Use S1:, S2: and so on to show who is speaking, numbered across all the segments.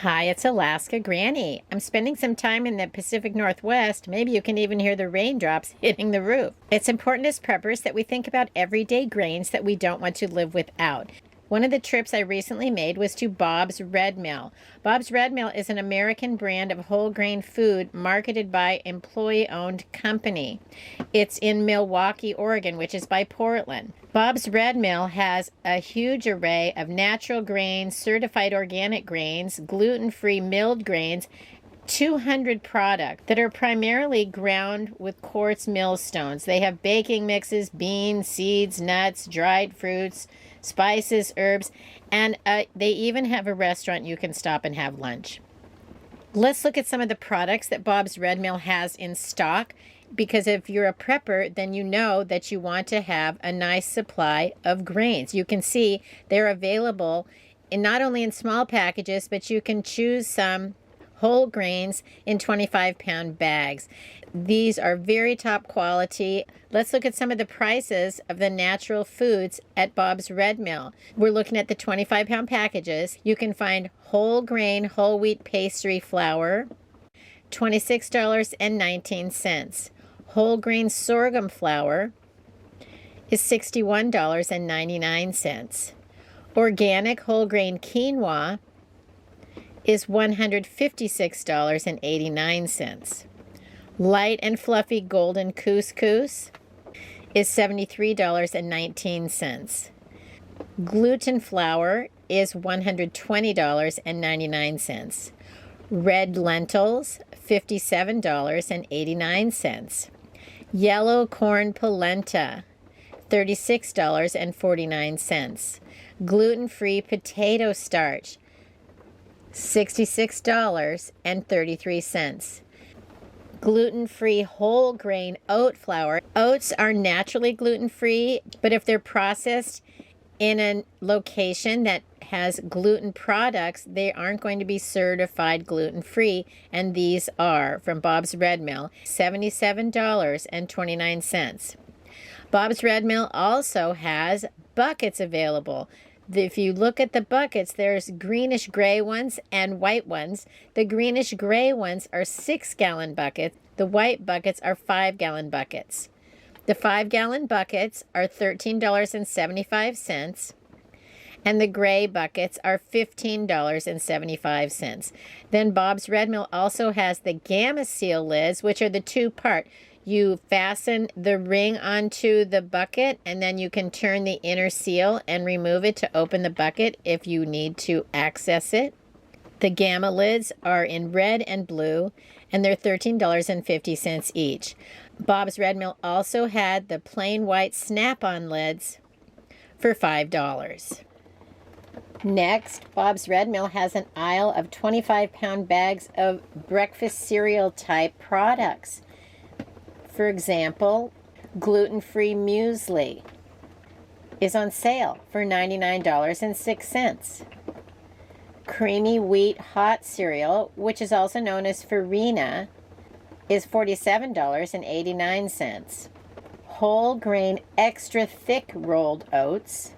S1: Hi, it's Alaska Granny. I'm spending some time in the Pacific Northwest. Maybe you can even hear the raindrops hitting the roof. It's important as preppers that we think about everyday grains that we don't want to live without. One of the trips I recently made was to Bob's Red Mill. Bob's Red Mill is an American brand of whole grain food marketed by employee-owned company. It's in Milwaukee, Oregon, which is by Portland. Bob's Red Mill has a huge array of natural grains, certified organic grains, gluten-free milled grains, 200 products that are primarily ground with quartz millstones. They have baking mixes, beans, seeds, nuts, dried fruits, spices, herbs, and they even have a restaurant you can stop and have lunch. Let's look at some of the products that Bob's Red Mill has in stock, because if you're a prepper, then you know that you want to have a nice supply of grains. You can see they're available not only in small packages, but you can choose some whole grains in 25-pound bags. These are very top quality. Let's look at some of the prices of the natural foods at Bob's Red Mill. We're looking at the 25-pound packages. You can find whole grain, whole wheat pastry flour, $26.19. Whole grain sorghum flour is $61.99. Organic whole grain quinoa is $156.89. Light and fluffy golden couscous is $73.19. Gluten flour is $120.99. Red lentils, $57.89. Yellow corn polenta, $36.49. Gluten-free potato starch, $66.33. Gluten-free whole grain oat flour. Oats are naturally gluten-free, but if they're processed in a location that has gluten products, they aren't going to be certified gluten-free, and these are from Bob's Red Mill, $77.29. Bob's Red Mill also has buckets available. If you look at the buckets, there's greenish gray ones and white ones. The greenish gray ones are 6-gallon buckets. The white buckets are 5-gallon buckets. The 5-gallon buckets are $13.75, and the gray buckets are $15.75. Then Bob's Red Mill also has the Gamma Seal lids, which are the two-part. You fasten the ring onto the bucket, and then you can turn the inner seal and remove it to open the bucket if you need to access it. The Gamma lids are in red and blue, and they're $13.50 each. Bob's Red Mill also had the plain white snap-on lids for $5. Next, Bob's Red Mill has an aisle of 25-pound bags of breakfast cereal type products. For example, gluten-free muesli is on sale for $99.06. Creamy wheat hot cereal, which is also known as farina, is $47.89. Whole grain extra thick rolled oats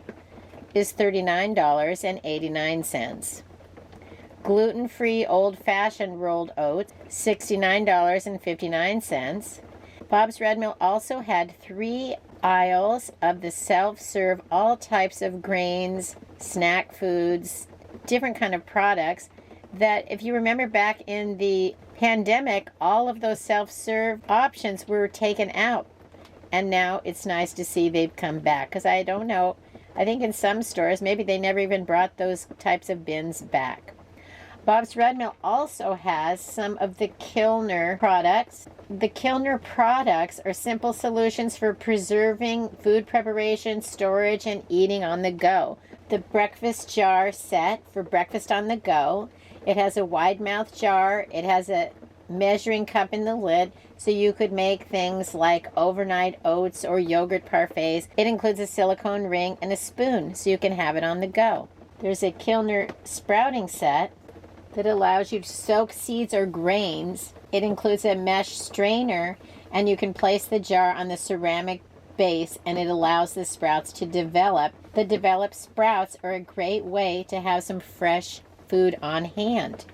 S1: is $39.89. Gluten-free old-fashioned rolled oats, $69.59. Bob's Red Mill also had 3 aisles of the self-serve all types of grains, snack foods, different kind of products that, if you remember back in the pandemic, all of those self-serve options were taken out. And now it's nice to see they've come back, because I don't know, I think in some stores, maybe they never even brought those types of bins back. Bob's Red Mill also has some of the Kilner products. The Kilner products are simple solutions for preserving food preparation, storage, and eating on the go. The breakfast jar set for breakfast on the go. It has a wide mouth jar. It has a measuring cup in the lid, so you could make things like overnight oats or yogurt parfaits. It includes a silicone ring and a spoon, so you can have it on the go. There's a Kilner sprouting set that allows you to soak seeds or grains. It includes a mesh strainer, and you can place the jar on the ceramic base, and it allows the sprouts to develop. The developed sprouts are a great way to have some fresh food on hand.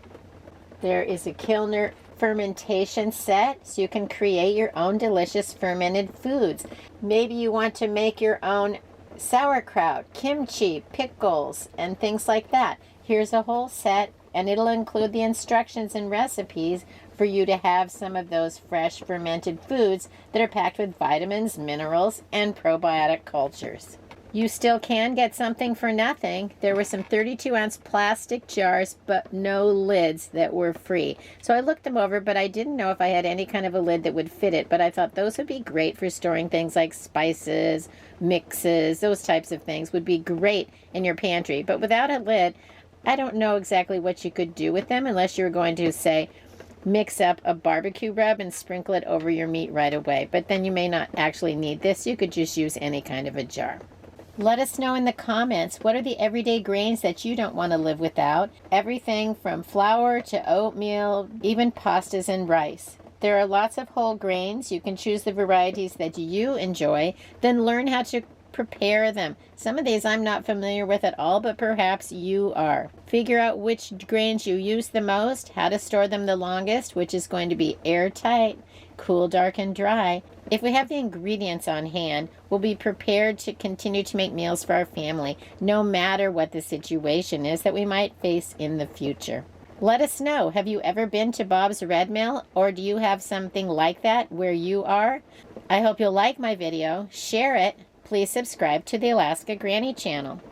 S1: There is a Kilner fermentation set, so you can create your own delicious fermented foods. Maybe you want to make your own sauerkraut, kimchi, pickles, and things like that. Here's a whole set, and it'll include the instructions and recipes for you to have some of those fresh fermented foods that are packed with vitamins, minerals, and probiotic cultures. You still can get something for nothing. There were some 32-ounce plastic jars, but no lids that were free. So I looked them over, but I didn't know if I had any kind of a lid that would fit it. But I thought those would be great for storing things like spices, mixes, those types of things would be great in your pantry. But without a lid, I don't know exactly what you could do with them unless you were going to, say, mix up a barbecue rub and sprinkle it over your meat right away. But then you may not actually need this. You could just use any kind of a jar. Let us know in the comments, what are the everyday grains that you don't want to live without? Everything from flour to oatmeal, even pastas and rice. There are lots of whole grains. You can choose the varieties that you enjoy, then learn how to prepare them. Some of these I'm not familiar with at all, but perhaps you are. Figure out which grains you use the most, how to store them the longest, which is going to be airtight, cool, dark, and dry. If we have the ingredients on hand, we'll be prepared to continue to make meals for our family, no matter what the situation is that we might face in the future. Let us know, have you ever been to Bob's Red Mill, or do you have something like that where you are? I hope you'll like my video, share it. Please subscribe to the Alaska Granny channel.